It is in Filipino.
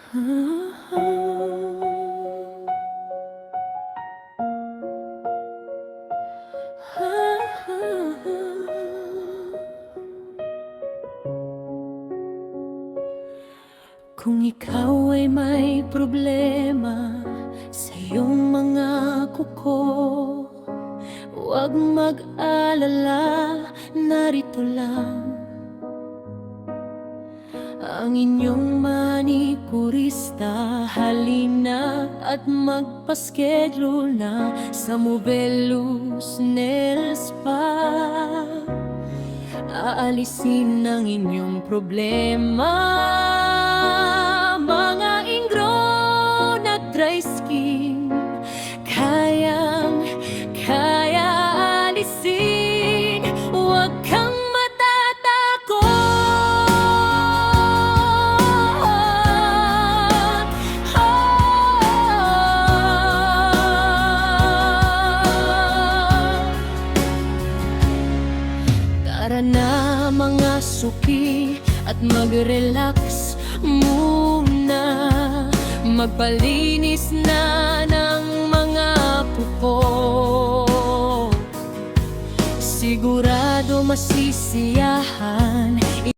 Kung ikaw ay may problema sa iyong mga kuko, huwag mag-alala, narito lang ang inyong manikurista. Halina at magpa-schedule na sa Movelus Nail Spa. Aalisin ang inyong problema, mga ingrown at dry skin. Kaya alisin, huwag kang matatakot. Tara na mga suki at mag-relax muna, magpalinis na ng mga kuko. Sigurado masisiyahan